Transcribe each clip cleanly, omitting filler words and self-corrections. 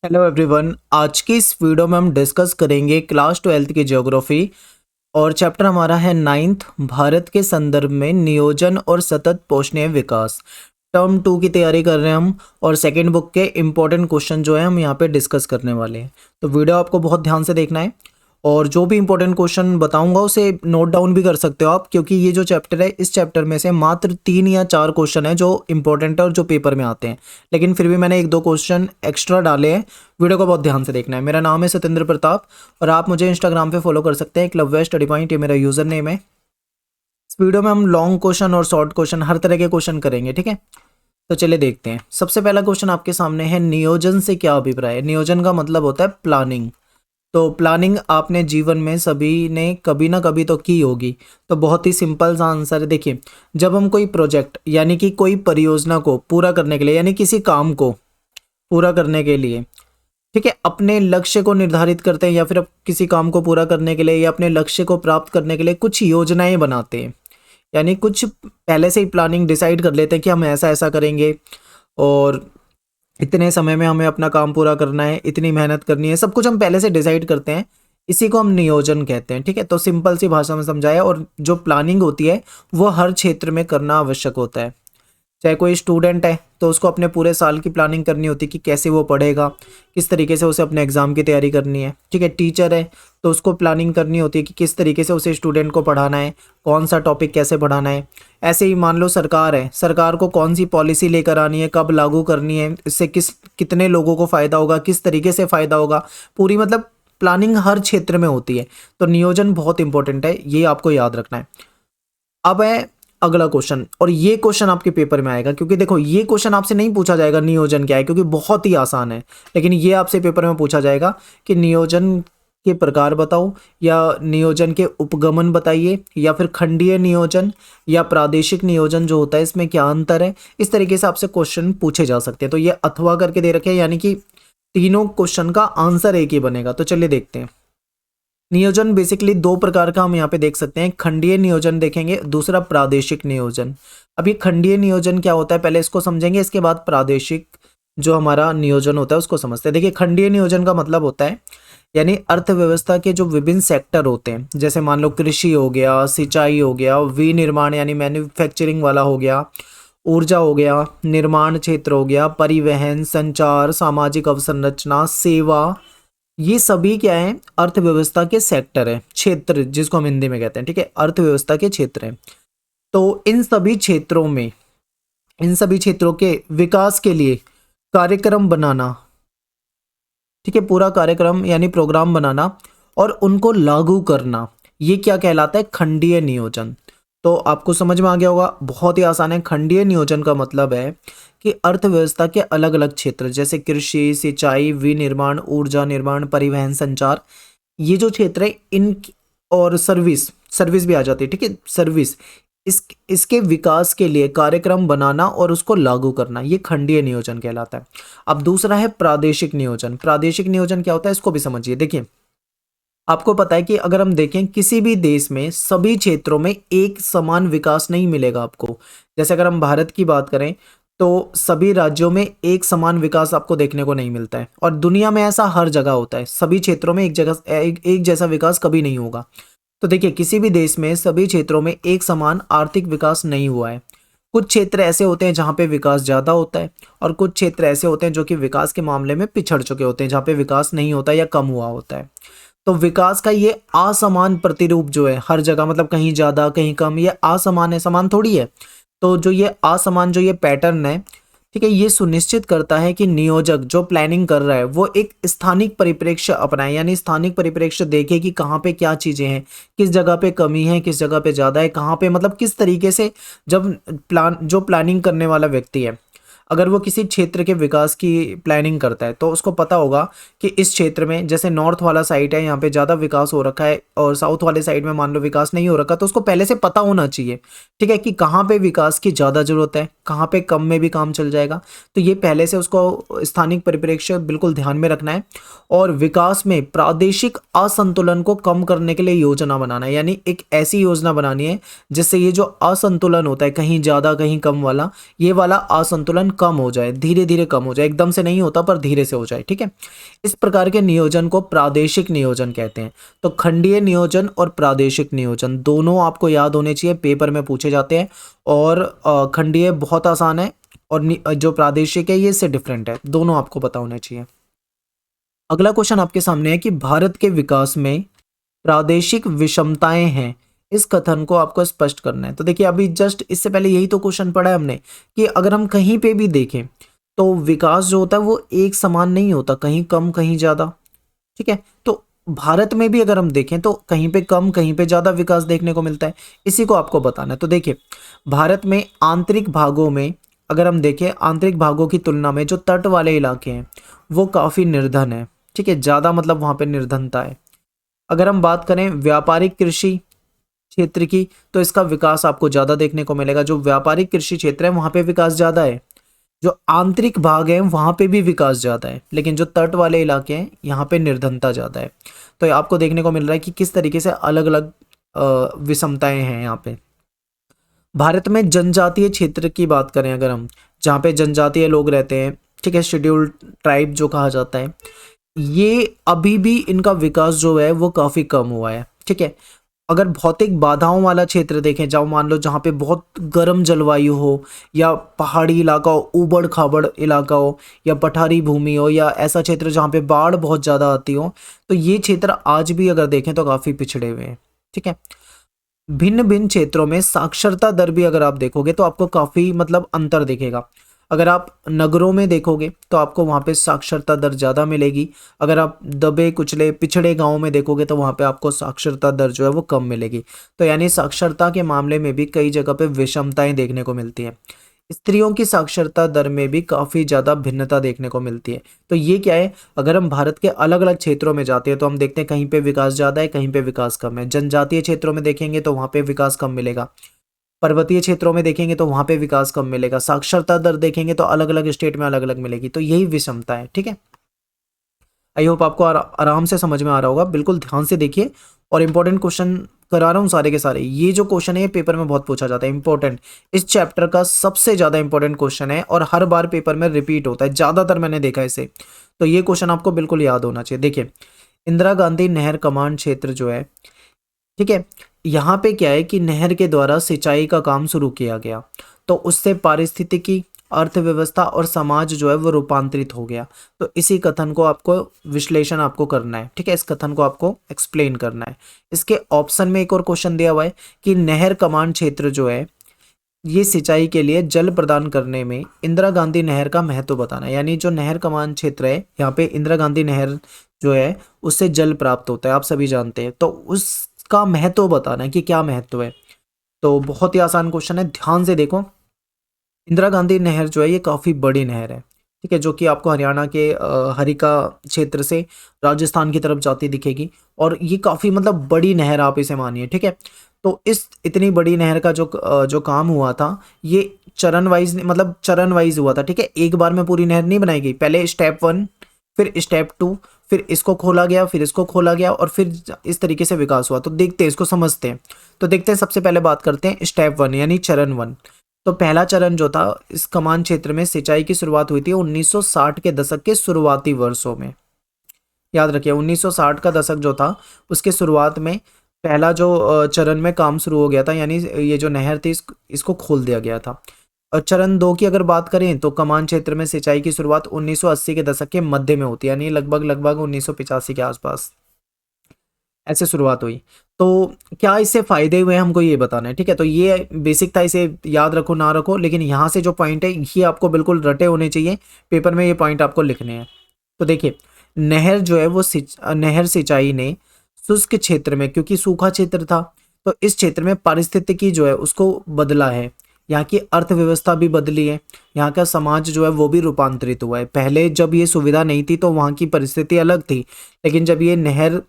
Hello everyone. आज की इस वीडियो में हम डिस्कस करेंगे क्लास 12th की ज्योग्राफी और चैप्टर हमारा है 9th भारत के संदर्भ में नियोजन और सतत पोषणीय विकास। टर्म 2 की तैयारी कर रहे हैं हम और सेकंड बुक के इंपॉर्टेंट क्वेश्चन जो है हम यहाँ पे डिस्कस करने वाले हैं। तो वीडियो आपको बहुत ध्यान से देखना है और जो भी इंपॉर्टेंट क्वेश्चन बताऊंगा उसे नोट डाउन भी कर सकते हो आप, क्योंकि ये जो चैप्टर है इस चैप्टर में से मात्र 3 या 4 क्वेश्चन है जो इंपॉर्टेंट है और जो पेपर में आते हैं। लेकिन फिर भी मैंने 1-2 क्वेश्चन एक्स्ट्रा डाले हैं। वीडियो को बहुत ध्यान से देखना है। मेरा नाम है सत्येंद्र प्रताप और आप मुझे इंस्टाग्राम पे फॉलो कर सकते हैं। एकलव्य स्टडी पॉइंट ये मेरा यूजर नेम है। इस वीडियो में हम लॉन्ग क्वेश्चन और शॉर्ट क्वेश्चन हर तरह के क्वेश्चन करेंगे, ठीक है। तो चलिए देखते हैं। सबसे पहला क्वेश्चन आपके सामने है, नियोजन से क्या अभिप्राय है। नियोजन का मतलब होता है प्लानिंग। तो प्लानिंग आपने जीवन में सभी ने कभी ना कभी तो की होगी। तो बहुत ही सिंपल सा आंसर है। देखिए, जब हम कोई प्रोजेक्ट यानी कि कोई परियोजना को पूरा करने के लिए यानी किसी काम को पूरा करने के लिए, ठीक है, अपने लक्ष्य को निर्धारित करते हैं या फिर किसी काम को पूरा करने के लिए या अपने लक्ष्य को प्राप्त करने के लिए कुछ योजनाएं बनाते हैं। यानी कुछ पहले से ही प्लानिंग डिसाइड कर लेते हैं कि हम ऐसा ऐसा करेंगे और इतने समय में हमें अपना काम पूरा करना है, इतनी मेहनत करनी है, सब कुछ हम पहले से डिसाइड करते हैं। इसी को हम नियोजन कहते हैं, ठीक है। तो सिंपल सी भाषा में समझाया। और जो प्लानिंग होती है वो हर क्षेत्र में करना आवश्यक होता है। चाहे कोई स्टूडेंट है तो उसको अपने पूरे साल की प्लानिंग करनी होती है कि कैसे वो पढ़ेगा, किस तरीके से उसे अपने एग्जाम की तैयारी करनी है, ठीक है। टीचर है तो उसको प्लानिंग करनी होती है कि किस तरीके से उसे स्टूडेंट को पढ़ाना है, कौन सा टॉपिक कैसे पढ़ाना है। ऐसे ही मान लो सरकार है, सरकार को कौन सी पॉलिसी लेकर आनी है, कब लागू करनी है, इससे कितने लोगों को फ़ायदा होगा, किस तरीके से फ़ायदा होगा, पूरी मतलब प्लानिंग हर क्षेत्र में होती है। तो नियोजन बहुत इंपॉर्टेंट है, ये आपको याद रखना है। अब है अगला क्वेश्चन और ये क्वेश्चन आपके पेपर में आएगा, क्योंकि देखो ये क्वेश्चन आपसे नहीं पूछा जाएगा नियोजन क्या है, क्योंकि बहुत ही आसान है। लेकिन ये आपसे पेपर में पूछा जाएगा कि नियोजन के प्रकार बताओ, या नियोजन के उपगमन बताइए, या फिर खंडीय नियोजन या प्रादेशिक नियोजन जो होता है इसमें क्या अंतर है। इस तरीके से आपसे क्वेश्चन पूछे जा सकते हैं। तो ये अथवा करके दे रखे हैं, यानी कि तीनों क्वेश्चन का आंसर एक ही बनेगा। तो चलिए देखते हैं। नियोजन बेसिकली 2 प्रकार का हम यहाँ पे देख सकते हैं। खंडीय नियोजन देखेंगे, दूसरा प्रादेशिक नियोजन। अब ये खंडीय नियोजन क्या होता है पहले इसको समझेंगे, इसके बाद प्रादेशिक जो हमारा नियोजन होता है उसको समझते हैं। देखिए, खंडीय नियोजन का मतलब होता है यानी अर्थव्यवस्था के जो विभिन्न सेक्टर होते हैं, जैसे मान लो कृषि हो गया, सिंचाई हो गया, विनिर्माण यानी मैन्युफैक्चरिंग वाला हो गया, ऊर्जा हो गया, निर्माण क्षेत्र हो गया, परिवहन, संचार, सामाजिक अवसंरचना, सेवा, ये सभी क्या है, अर्थव्यवस्था के सेक्टर है, क्षेत्र जिसको हम हिंदी में कहते हैं, ठीक है, अर्थव्यवस्था के क्षेत्र हैं। तो इन सभी क्षेत्रों में, इन सभी क्षेत्रों के विकास के लिए कार्यक्रम बनाना, ठीक है, पूरा कार्यक्रम यानी प्रोग्राम बनाना और उनको लागू करना, ये क्या कहलाता है, खंडीय नियोजन। तो आपको समझ में आ गया होगा, बहुत ही आसान है। खंडीय नियोजन का मतलब है कि अर्थव्यवस्था के अलग अलग क्षेत्र जैसे कृषि, सिंचाई, विनिर्माण, ऊर्जा निर्माण, परिवहन, संचार, ये जो क्षेत्र है इन और सर्विस, सर्विस भी आ जाती है, ठीक है, सर्विस, इसके विकास के लिए कार्यक्रम बनाना और उसको लागू करना, ये खंडीय नियोजन कहलाता है। अब दूसरा है प्रादेशिक नियोजन। प्रादेशिक नियोजन क्या होता है इसको भी समझिए। देखिए, आपको पता है कि अगर हम देखें किसी भी देश में सभी क्षेत्रों में एक समान विकास नहीं मिलेगा आपको। जैसे अगर हम भारत की बात करें तो सभी राज्यों में एक समान विकास आपको देखने को नहीं मिलता है, और दुनिया में ऐसा हर जगह होता है। सभी क्षेत्रों में एक जैसा विकास कभी नहीं होगा। तो देखिए, किसी भी देश में सभी क्षेत्रों में एक समान आर्थिक विकास नहीं हुआ है। कुछ क्षेत्र ऐसे होते हैं जहाँ पे विकास ज़्यादा होता है और कुछ क्षेत्र ऐसे होते हैं जो कि विकास के मामले में पिछड़ चुके होते हैं, जहाँ पे विकास नहीं होता या कम हुआ होता है। तो विकास का ये असमान प्रतिरूप जो है हर जगह, मतलब कहीं ज़्यादा कहीं कम, ये असमान है, समान थोड़ी है। तो जो ये असमान जो ये पैटर्न है, ठीक है, ये सुनिश्चित करता है कि नियोजक जो प्लानिंग कर रहा है वो एक स्थानिक परिप्रेक्ष्य अपनाए, यानी स्थानिक परिप्रेक्ष्य देखे कि कहाँ पे क्या चीज़ें हैं, किस जगह पे कमी है, किस जगह पे ज़्यादा है, कहाँ पे मतलब किस तरीके से, जब जो प्लानिंग करने वाला व्यक्ति है अगर वो किसी क्षेत्र के विकास की प्लानिंग करता है तो उसको पता होगा कि इस क्षेत्र में, जैसे नॉर्थ वाला साइड है यहाँ पे ज़्यादा विकास हो रखा है और साउथ वाले साइड में मान लो विकास नहीं हो रखा, तो उसको पहले से पता होना चाहिए, ठीक है, कि कहाँ पे विकास की ज़्यादा ज़रूरत है, कहाँ पे कम में भी काम चल जाएगा। तो ये पहले से उसको स्थानिक परिप्रेक्ष्य बिल्कुल ध्यान में रखना है। और विकास में प्रादेशिक असंतुलन को कम करने के लिए योजना बनाना है, यानी एक ऐसी योजना बनानी है जिससे ये जो असंतुलन होता है, कहीं ज़्यादा कहीं कम वाला, ये वाला असंतुलन कम हो जाए, धीरे धीरे कम हो जाए, एकदम से नहीं होता पर धीरे से हो जाए, ठीक है। इस प्रकार के नियोजन को प्रादेशिक नियोजन कहते हैं। तो खंडीय नियोजन और प्रादेशिक नियोजन दोनों आपको याद होने चाहिए, पेपर में पूछे जाते हैं। और खंडीय बहुत आसान है और जो प्रादेशिक है ये इससे डिफरेंट है, दोनों आपको पता होने चाहिए। अगला क्वेश्चन आपके सामने है कि भारत के विकास में प्रादेशिक विषमताएं हैं, इस कथन को आपको स्पष्ट करना है। तो देखिए अभी जस्ट इससे पहले यही तो क्वेश्चन पढ़ा है हमने कि अगर हम कहीं पे भी देखें तो विकास जो होता है वो एक समान नहीं होता, कहीं कम कहीं ज्यादा, ठीक है। तो भारत में भी अगर हम देखें तो कहीं पे कम कहीं पे ज्यादा विकास देखने को मिलता है, इसी को आपको बताना है। तो देखिए भारत में आंतरिक भागों में अगर हम देखें, आंतरिक भागों की तुलना में जो तट वाले इलाके हैं वो काफी निर्धन है, ठीक है, ज्यादा मतलब वहां पे निर्धनता है। अगर हम बात करें व्यापारिक कृषि क्षेत्र की तो इसका विकास आपको ज्यादा देखने को मिलेगा, जो व्यापारिक कृषि क्षेत्र है वहां पे विकास ज्यादा है। जो आंतरिक भाग है वहां पे भी विकास ज्यादा है, लेकिन जो तट वाले इलाके हैं यहाँ पे निर्धनता ज्यादा है। तो आपको देखने को मिल रहा है कि किस तरीके से अलग अलग विषमताएं हैं यहाँ पे। भारत में जनजातीय क्षेत्र की बात करें अगर हम, जहाँ पे जनजातीय लोग रहते हैं, ठीक है, शेड्यूल्ड ट्राइब जो कहा जाता है, ये अभी भी इनका विकास जो है वो काफी कम हुआ है, ठीक है। अगर भौतिक बाधाओं वाला क्षेत्र देखें, जाओ मान लो जहाँ पे बहुत गर्म जलवायु हो या पहाड़ी इलाका हो, ऊबड़ खाबड़ इलाका हो या पठारी भूमि हो या ऐसा क्षेत्र जहाँ पे बाढ़ बहुत ज़्यादा आती हो, तो ये क्षेत्र आज भी अगर देखें तो काफ़ी पिछड़े हुए हैं, ठीक है। भिन्न भिन्न क्षेत्रों में साक्षरता दर भी अगर आप देखोगे तो आपको काफ़ी मतलब अंतर दिखेगा। अगर आप नगरों में देखोगे तो आपको वहाँ पे साक्षरता दर ज़्यादा मिलेगी, अगर आप दबे कुचले पिछड़े गांवों में देखोगे तो वहाँ पे आपको साक्षरता दर जो है वो कम मिलेगी। तो यानी साक्षरता के मामले में भी कई जगह पे विषमताएं देखने को मिलती हैं। स्त्रियों की साक्षरता दर में भी काफ़ी ज़्यादा भिन्नता देखने को मिलती है। तो ये क्या है, अगर हम भारत के अलग अलग क्षेत्रों में जाते हैं तो हम देखते हैं कहीं पे विकास ज़्यादा है, कहीं पे विकास कम है। जनजातीय क्षेत्रों में देखेंगे तो वहाँ पे विकास कम मिलेगा, पर्वतीय क्षेत्रों में देखेंगे तो वहां पे विकास कम मिलेगा, साक्षरता दर देखेंगे तो अलग अलग स्टेट में अलग अलग मिलेगी। तो यही विषमता है, ठीक है। आई होप आपको आराम से समझ में आ रहा होगा, बिल्कुल ध्यान से देखिए। और इंपॉर्टेंट क्वेश्चन करा रहा हूँ सारे के सारे, ये जो क्वेश्चन है ये पेपर में बहुत पूछा जाता है, इंपॉर्टेंट, इस चैप्टर का सबसे ज्यादा इंपॉर्टेंट क्वेश्चन है और हर बार पेपर में रिपीट होता है, ज्यादातर मैंने देखा है इसे। तो ये क्वेश्चन आपको बिल्कुल याद होना चाहिए। देखिए इंदिरा गांधी नहर कमांड क्षेत्र जो है, ठीक है, यहाँ पे क्या है कि नहर के द्वारा सिंचाई का काम शुरू किया गया, तो उससे पारिस्थितिकी, अर्थव्यवस्था और समाज जो है वो रूपांतरित हो गया। तो इसी कथन को आपको विश्लेषण आपको करना है, ठीक है, इस कथन को आपको एक्सप्लेन करना है। इसके ऑप्शन में एक और क्वेश्चन दिया हुआ है कि नहर कमांड क्षेत्र जो है ये सिंचाई के लिए जल प्रदान करने में इंदिरा गांधी नहर का महत्व बताना है। यानी जो नहर कमान क्षेत्र है यहाँ पे इंदिरा गांधी नहर जो है उससे जल प्राप्त होता है, आप सभी जानते हैं, तो उसका महत्व बताना है कि क्या महत्व है। तो बहुत ही आसान क्वेश्चन है, ध्यान से देखो। इंदिरा गांधी नहर जो है ये काफ़ी बड़ी नहर है, ठीक है, जो कि आपको हरियाणा के हरिका क्षेत्र से राजस्थान की तरफ जाती दिखेगी। और ये काफ़ी मतलब बड़ी नहर आप इसे मानिए, ठीक है। तो इस इतनी बड़ी नहर का जो काम हुआ था ये चरण वाइज हुआ था, ठीक है। एक बार में पूरी नहर नहीं बनाई गई, पहले स्टेप 1, फिर स्टेप 2, फिर इसको खोला गया, फिर इसको खोला गया और फिर इस तरीके से विकास हुआ। तो देखते हैं, इसको समझते हैं। तो देखते हैं, सबसे पहले बात करते हैं स्टेप 1 यानी चरण 1। तो पहला चरण जो था इस कमान क्षेत्र में सिंचाई की शुरुआत हुई थी 1960 के दशक के शुरुआती वर्षों में। याद रखिए 1960 का दशक जो था उसके शुरुआत में पहला जो चरण में काम शुरू हो गया था, यानी ये जो नहर थी इसको खोल दिया गया था। और चरण 2 की अगर बात करें तो कमान क्षेत्र में सिंचाई की शुरुआत 1980 के दशक के मध्य में होती है, यानी लगभग 1985 के आसपास ऐसे शुरुआत हुई। तो क्या इससे फायदे हुए हमको ये बताना है, ठीक है। तो ये बेसिक था, इसे याद रखो ना रखो, लेकिन यहाँ से जो पॉइंट है ये आपको बिल्कुल रटे होने चाहिए, पेपर में ये पॉइंट आपको लिखने हैं। तो देखिए नहर जो है वो नहर सिंचाई ने शुष्क क्षेत्र में, क्योंकि सूखा क्षेत्र था तो इस क्षेत्र में पारिस्थितिकी जो है उसको बदला है, यहाँ की अर्थव्यवस्था भी बदली है, यहाँ का समाज जो है वो भी रूपांतरित हुआ है। पहले जब ये सुविधा नहीं थी तो वहाँ की परिस्थिति अलग थी, लेकिन जब ये नहर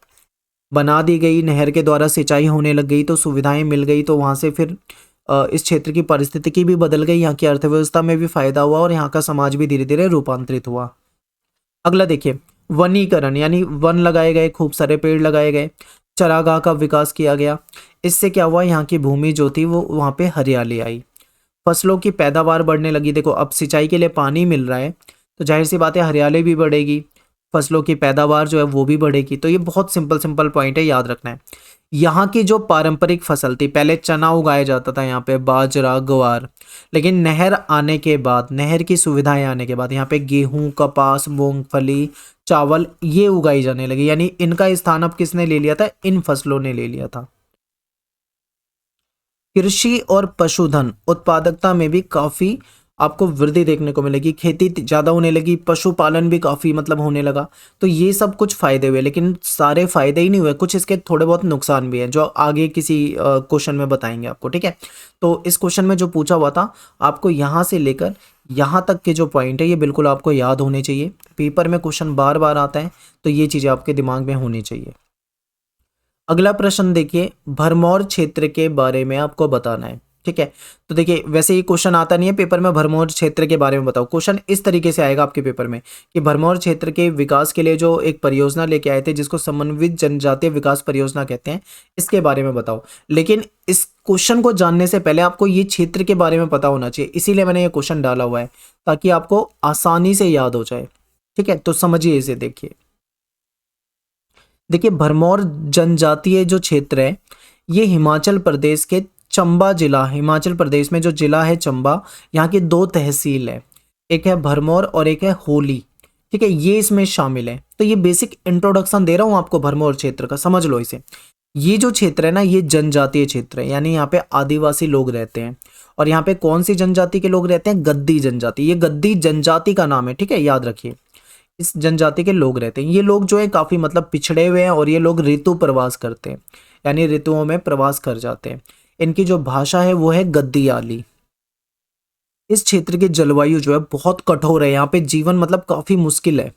बना दी गई, नहर के द्वारा सिंचाई होने लग गई तो सुविधाएं मिल गई, तो वहाँ से फिर इस क्षेत्र की परिस्थिति भी बदल गई, यहाँ की अर्थव्यवस्था में भी फायदा हुआ और यहाँ का समाज भी धीरे धीरे रूपांतरित हुआ। अगला देखिए वनीकरण, यानी वन लगाए गए, खूब सारे पेड़ लगाए गए, चरागाह का विकास किया गया। इससे क्या हुआ, यहाँ की भूमि जो थी वो वहाँ पे हरियाली आई। फसलों की पैदावार बढ़ने लगी। देखो अब सिंचाई के लिए पानी मिल रहा है तो जाहिर सी बात है हरियाली भी बढ़ेगी, फसलों की पैदावार जो है वो भी बढ़ेगी। तो ये बहुत सिंपल सिंपल पॉइंट है, याद रखना है। यहाँ की जो पारंपरिक फसल थी, पहले चना उगाया जाता था यहाँ पे, बाजरा, ग्वार, लेकिन नहर आने के बाद, नहर की सुविधाएं आने के बाद यहाँ पे गेहूं, कपास, मूंगफली, चावल ये उगाई जाने लगी। यानी इनका स्थान अब किसने ले लिया था? इन फसलों ने ले लिया था। कृषि और पशुधन उत्पादकता में भी काफी आपको वृद्धि देखने को मिलेगी, खेती ज्यादा होने लगी, पशुपालन भी काफी मतलब होने लगा। तो ये सब कुछ फायदे हुए, लेकिन सारे फायदे ही नहीं हुए, कुछ इसके थोड़े बहुत नुकसान भी हैं जो आगे किसी क्वेश्चन में बताएंगे आपको, ठीक है। तो इस क्वेश्चन में जो पूछा हुआ था, आपको यहाँ से लेकर यहाँ तक के जो पॉइंट है ये बिल्कुल आपको याद होने चाहिए। पेपर में क्वेश्चन बार बार आता है तो ये चीजें आपके दिमाग में होनी चाहिए। अगला प्रश्न देखिए, भरमौर क्षेत्र के बारे में आपको बताना है, ठीक है। तो देखिए वैसे ये क्वेश्चन आता नहीं है पेपर में, भरमौर क्षेत्र के बारे में बताओ। क्वेश्चन इस तरीके से आएगा आपके पेपर में कि भरमौर क्षेत्र के विकास के लिए जो एक परियोजना लेके आए थे जिसको समन्वित जनजातीय विकास परियोजना कहते हैं, इसके बारे में बताओ। लेकिन इस क्वेश्चन को जानने से पहले आपको ये क्षेत्र के बारे में पता होना चाहिए, इसीलिए मैंने ये क्वेश्चन डाला हुआ है ताकि आपको आसानी से याद हो जाए, ठीक है। तो समझिए इसे, देखिए देखिए भरमौर जनजातीय जो क्षेत्र है ये हिमाचल प्रदेश के चंबा जिला, हिमाचल प्रदेश में जो जिला है चंबा, यहाँ की दो तहसील है, एक है भरमौर और एक है होली, ठीक है, ये इसमें शामिल है। तो ये बेसिक इंट्रोडक्शन दे रहा हूँ आपको भरमौर क्षेत्र का, समझ लो इसे। ये जो क्षेत्र है ना ये जनजातीय क्षेत्र है, यानी यहाँ पे आदिवासी लोग रहते हैं। और यहाँ पे कौन सी जनजाति के लोग रहते हैं? गद्दी जनजाति, ये गद्दी जनजाति का नाम है, ठीक है, याद रखिए। इस जनजाति के लोग रहते हैं। ये लोग जो है काफी मतलब पिछड़े हुए हैं और ये लोग ऋतु प्रवास करते हैं, यानी ऋतुओं में प्रवास कर जाते हैं। इनकी जो भाषा है वो है गद्दियाली। इस क्षेत्र की जलवायु जो है बहुत कठोर है, यहाँ पे जीवन मतलब काफी मुश्किल है।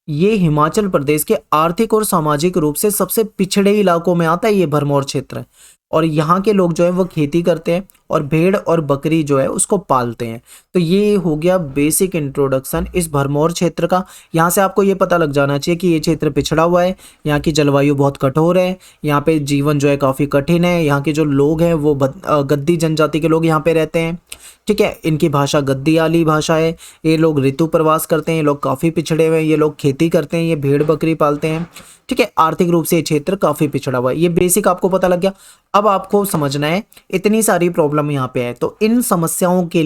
ये हिमाचल प्रदेश के आर्थिक और सामाजिक रूप से सबसे पिछड़े इलाकों में आता है ये भरमौर क्षेत्र। और यहाँ के लोग जो है वो खेती करते हैं और भेड़ और बकरी जो है उसको पालते हैं। तो ये हो गया बेसिक इंट्रोडक्शन इस भरमौर क्षेत्र का। यहाँ से आपको ये पता लग जाना चाहिए कि ये क्षेत्र पिछड़ा हुआ है, यहाँ की जलवायु बहुत कठोर है, यहाँ पे जीवन जो है काफ़ी कठिन है, यहाँ के जो लोग हैं वो गद्दी जनजाति के लोग यहाँ पे रहते हैं, ठीक है। इनकी भाषा गद्दियाली भाषा है, ये लोग ऋतु प्रवास करते हैं, ये लोग काफ़ी पिछड़े हुए हैं, ये लोग खेती करते हैं, ये भेड़ बकरी पालते हैं, ठीक है। आर्थिक रूप से ये क्षेत्र काफ़ी पिछड़ा हुआ है। ये बेसिक आपको पता लग गया। अब आपको समझना है इतनी सारी प्रॉब्लम यहाँ पे है, तो इन समस्याओं के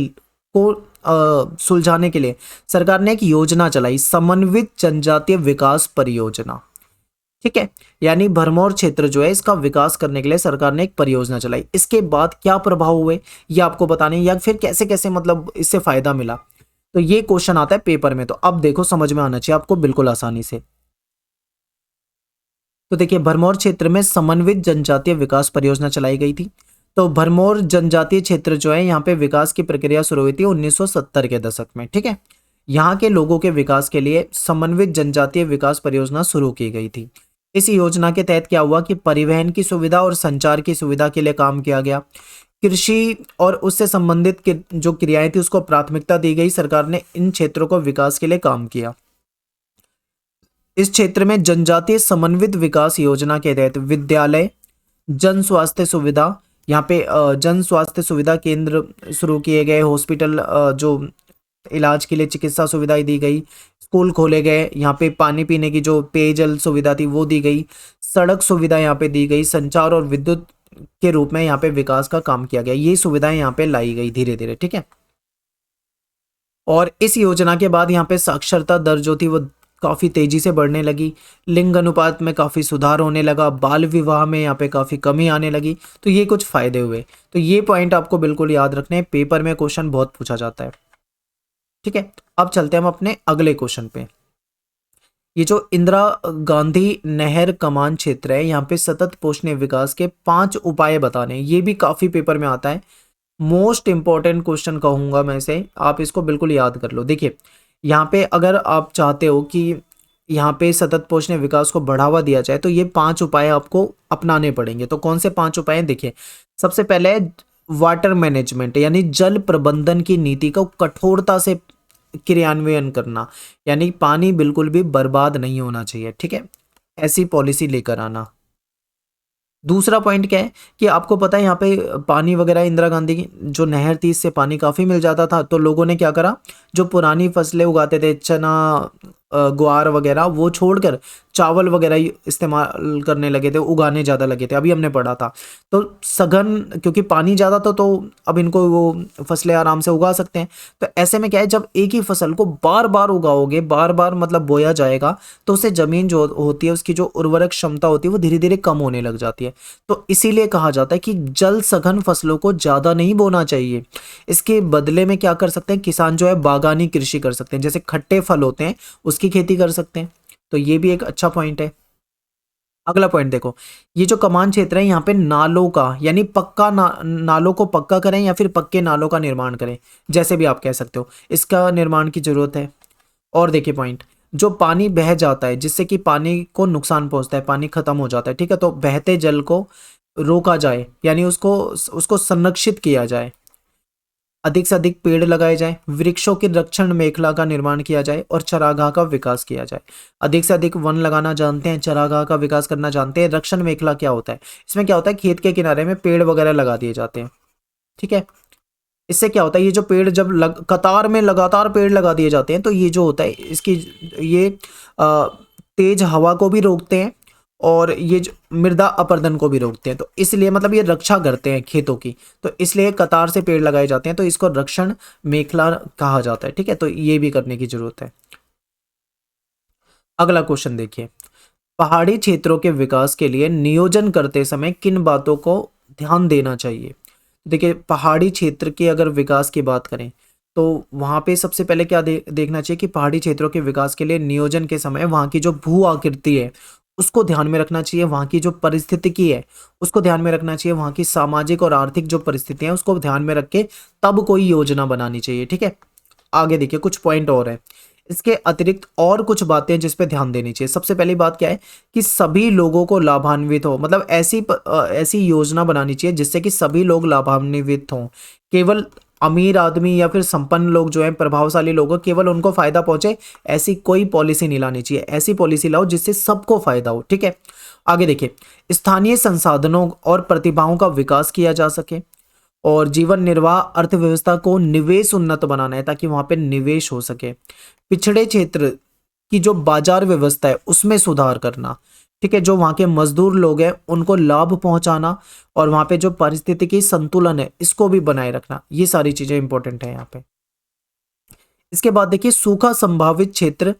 को सुलझाने के लिए सरकार ने एक योजना चलाई, समन्वित जनजातीय विकास परियोजना, ठीक है। यानी भरमौर क्षेत्र जो है इसका विकास करने के लिए सरकार ने एक परियोजना चलाई। इसके बाद क्या प्रभाव हुए ये आपको बताने, या फिर कैसे कैसे मतलब इससे फायदा मिला, तो ये क्वेश्चन आता है पेपर में। तो अब देखो समझ में आना चाहिए आपको बिल्कुल आसानी से। तो देखिए भरमौर क्षेत्र में समन्वित जनजातीय विकास परियोजना चलाई गई थी। तो भरमौर जनजातीय क्षेत्र जो है यहाँ पे विकास की प्रक्रिया शुरू हुई थी 1970 के दशक में, ठीक है। यहाँ के लोगों के विकास के लिए समन्वित जनजातीय विकास परियोजना शुरू की गई थी। इस योजना के तहत क्या हुआ कि परिवहन की सुविधा और संचार की सुविधा के लिए काम किया गया। कृषि और उससे संबंधित जो क्रियाएं थी उसको प्राथमिकता दी गई। सरकार ने इन क्षेत्रों को विकास के लिए काम किया। इस क्षेत्र में जनजातीय समन्वित विकास योजना के तहत विद्यालय, जन स्वास्थ्य सुविधा, यहाँ पे जन स्वास्थ्य सुविधा केंद्र शुरू किए गए, हॉस्पिटल जो इलाज के लिए चिकित्सा सुविधाएं दी गई, स्कूल खोले गए, यहाँ पे पानी पीने की जो पेयजल सुविधा थी वो दी गई, सड़क सुविधा यहाँ पे दी गई, संचार और विद्युत के रूप में यहाँ पे विकास का काम किया गया। ये सुविधाएं यहाँ पे लाई गई धीरे धीरे, ठीक है। और इस योजना के बाद यहाँ पे साक्षरता दर जो थी वो काफ़ी तेजी से बढ़ने लगी, लिंग अनुपात में काफ़ी सुधार होने लगा, बाल विवाह में यहाँ पे काफ़ी कमी आने लगी। तो ये कुछ फायदे हुए। तो ये पॉइंट आपको बिल्कुल याद रखने हैं, पेपर में क्वेश्चन बहुत पूछा जाता है, ठीक है। अब चलते हैं हम अपने अगले क्वेश्चन पे। ये जो इंदिरा गांधी नहर कमान क्षेत्र है, यहाँ पे सतत पोषणीय विकास के 5 उपाय बताने हैं। ये भी काफ़ी पेपर में आता है, मोस्ट इंपॉर्टेंट क्वेश्चन कहूँगा मैं इसे, आप इसको बिल्कुल याद कर लो। देखिए यहाँ पे अगर आप चाहते हो कि यहाँ पे सतत पोषणीय विकास को बढ़ावा दिया जाए तो ये 5 उपाय आपको अपनाने पड़ेंगे। तो कौन से 5 उपाय हैं देखिए। सबसे पहले है वाटर मैनेजमेंट, यानी जल प्रबंधन की नीति को कठोरता से क्रियान्वयन करना, यानी पानी बिल्कुल भी बर्बाद नहीं होना चाहिए, ठीक है, ऐसी पॉलिसी लेकर आना। दूसरा पॉइंट क्या है कि आपको पता है यहाँ पे पानी वगैरह, इंदिरा गांधी की जो नहर थी इससे पानी काफ़ी मिल जाता था, तो लोगों ने क्या करा, जो पुरानी फसलें उगाते थे चना ग्वार वगैरह, वो छोड़कर चावल वगैरह ही इस्तेमाल करने लगे थे, उगाने ज़्यादा लगे थे, अभी हमने पढ़ा था। तो सघन, क्योंकि पानी ज़्यादा था तो अब इनको वो फसलें आराम से उगा सकते हैं। तो ऐसे में क्या है, जब एक ही फसल को बार बार उगाओगे, बार बार मतलब बोया जाएगा, तो उससे ज़मीन जो होती है उसकी जो उर्वरक क्षमता होती है वो धीरे धीरे कम होने लग जाती है। तो इसीलिए कहा जाता है कि जल सघन फसलों को ज़्यादा नहीं बोना चाहिए। इसके बदले में क्या कर सकते हैं, किसान जो है बागानी कृषि कर सकते हैं, जैसे खट्टे फल होते हैं उसकी खेती कर सकते हैं। तो ये भी एक अच्छा पॉइंट है। अगला पॉइंट देखो, ये जो कमान क्षेत्र है यहाँ पे नालों का, यानी पक्का नालों को पक्का करें या फिर पक्के नालों का निर्माण करें, जैसे भी आप कह सकते हो, इसका निर्माण की जरूरत है। और देखिए पॉइंट, जो पानी बह जाता है जिससे कि पानी को नुकसान पहुंचता है, पानी खत्म हो जाता है, ठीक है, तो बहते जल को रोका जाए, यानी उसको उसको संरक्षित किया जाए। अधिक से अधिक पेड़ लगाए जाएं, वृक्षों की रक्षण मेखला का निर्माण किया जाए और चरागाह का विकास किया जाए। अधिक से अधिक वन लगाना जानते हैं, चरागाह का विकास करना जानते हैं। रक्षण मेखला क्या होता है, इसमें क्या होता है, खेत के किनारे में पेड़ वगैरह लगा दिए जाते हैं, ठीक है। इससे क्या होता है, ये जो पेड़ जब कतार में लगातार पेड़ लगा दिए जाते हैं, तो ये जो होता है इसकी ये तेज हवा को भी रोकते हैं और ये जो मृदा अपरदन को भी रोकते हैं, तो इसलिए मतलब ये रक्षा करते हैं खेतों की, तो इसलिए कतार से पेड़ लगाए जाते हैं, तो इसको रक्षण मेखला कहा जाता है, ठीक है। तो ये भी करने की जरूरत है। अगला क्वेश्चन देखिए, पहाड़ी क्षेत्रों के विकास के लिए नियोजन करते समय किन बातों को ध्यान देना चाहिए। देखिए पहाड़ी क्षेत्र के अगर विकास की बात करें तो वहाँ पे सबसे पहले क्या देखना चाहिए कि पहाड़ी क्षेत्रों के विकास के लिए नियोजन के समय वहाँ की जो भू आकृति है उसको ध्यान में रखना चाहिए, वहाँ की जो परिस्थितिकी है उसको ध्यान में रखना चाहिए, वहाँ की सामाजिक और आर्थिक जो परिस्थितियां हैं उसको ध्यान में रख के तब कोई योजना बनानी चाहिए, ठीक है। आगे देखिए कुछ पॉइंट और है, इसके अतिरिक्त और कुछ बातें जिस पे ध्यान देनी चाहिए। सबसे पहली बात क्या है कि सभी लोगों को लाभान्वित हो, मतलब ऐसी योजना बनानी चाहिए जिससे कि सभी लोग लाभान्वित हों। केवल अमीर आदमी या फिर संपन्न लोग जो हैं, प्रभावशाली लोग हैं, केवल उनको फायदा पहुंचे, ऐसी कोई पॉलिसी नहीं लानी चाहिए। ऐसी पॉलिसी लाओ जिससे सबको फायदा हो, ठीक है। आगे देखिए, स्थानीय संसाधनों और प्रतिभाओं का विकास किया जा सके और जीवन निर्वाह अर्थव्यवस्था को निवेश उन्नत बनाना है ताकि वहां पे निवेश हो सके। पिछड़े क्षेत्र की जो बाजार व्यवस्था है उसमें सुधार करना, ठीक है, जो वहाँ के मजदूर लोग हैं उनको लाभ पहुंचाना और वहाँ पे जो पारिस्थितिकी संतुलन है इसको भी बनाए रखना, ये सारी चीजें इंपॉर्टेंट है यहाँ पे। इसके बाद देखिए, सूखा संभावित क्षेत्र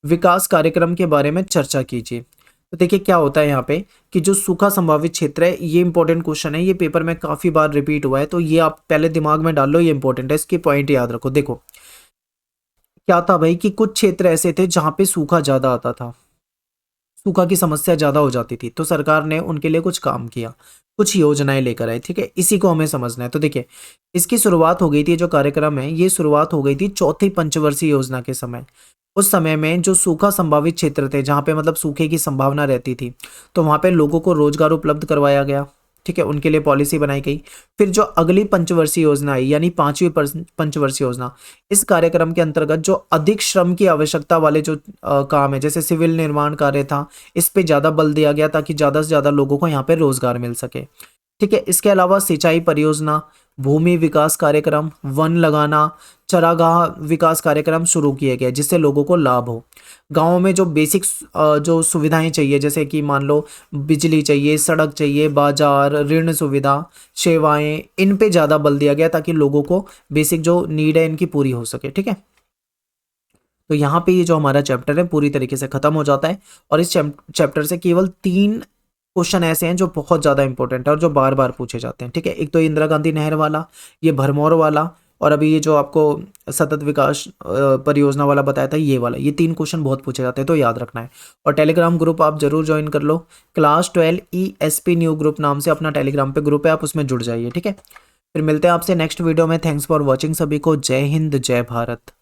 विकास कार्यक्रम के बारे में चर्चा कीजिए। तो देखिए क्या होता है यहाँ पे कि जो सूखा संभावित क्षेत्र है, ये इंपॉर्टेंट क्वेश्चन है, ये पेपर में काफी बार रिपीट हुआ है, तो ये आप पहले दिमाग में डाल लो, ये इंपॉर्टेंट है, इसकी पॉइंट याद रखो। देखो क्या था भाई कि कुछ क्षेत्र ऐसे थे जहां पे सूखा ज्यादा आता था, सूखा की समस्या ज्यादा हो जाती थी, तो सरकार ने उनके लिए कुछ काम किया, कुछ योजनाएं लेकर आए, ठीक है, इसी को हमें समझना है। तो देखिए इसकी शुरुआत हो गई थी, जो कार्यक्रम है ये शुरुआत हो गई थी चौथी पंचवर्षीय योजना के समय। उस समय में जो सूखा संभावित क्षेत्र थे जहाँ पे मतलब सूखे की संभावना रहती थी, तो वहाँ पे लोगों को रोजगार उपलब्ध करवाया गया, ठीक है, उनके लिए पॉलिसी बनाई गई। फिर जो अगली पंचवर्षीय योजना आई यानी पांचवी पंचवर्षीय योजना, इस कार्यक्रम के अंतर्गत जो अधिक श्रम की आवश्यकता वाले जो काम है, जैसे सिविल निर्माण कार्य था, इस पे ज्यादा बल दिया गया ताकि ज्यादा से ज्यादा लोगों को यहाँ पे रोजगार मिल सके, ठीक है। इसके अलावा सिंचाई परियोजना, भूमि विकास कार्यक्रम, वन लगाना, चरागाह विकास कार्यक्रम शुरू किए गए जिससे लोगों को लाभ हो। गाँव में जो बेसिक जो सुविधाएं चाहिए, जैसे कि मान लो बिजली चाहिए, सड़क चाहिए, बाजार, ऋण सुविधा, सेवाएं, इन पे ज़्यादा बल दिया गया ताकि लोगों को बेसिक जो नीड है इनकी पूरी हो सके, ठीक है। तो यहाँ पे ये जो हमारा चैप्टर है पूरी तरीके से खत्म हो जाता है और इस चैप्टर से केवल 3 क्वेश्चन ऐसे हैं जो बहुत ज़्यादा इंपॉर्टेंट है और जो बार बार पूछे जाते हैं, ठीक है। एक तो इंदिरा गांधी नहर वाला, ये भरमौर वाला, और अभी ये जो आपको सतत विकास परियोजना वाला बताया था ये वाला, ये 3 क्वेश्चन बहुत पूछे जाते हैं, तो याद रखना है। और टेलीग्राम ग्रुप आप जरूर ज्वाइन कर लो, क्लास 12 ESP न्यू ग्रुप नाम से अपना टेलीग्राम पे ग्रुप है, आप उसमें जुड़ जाइए, ठीक है। फिर मिलते हैं आपसे नेक्स्ट वीडियो में। थैंक्स फॉर वॉचिंग सभी को। जय हिंद, जय भारत।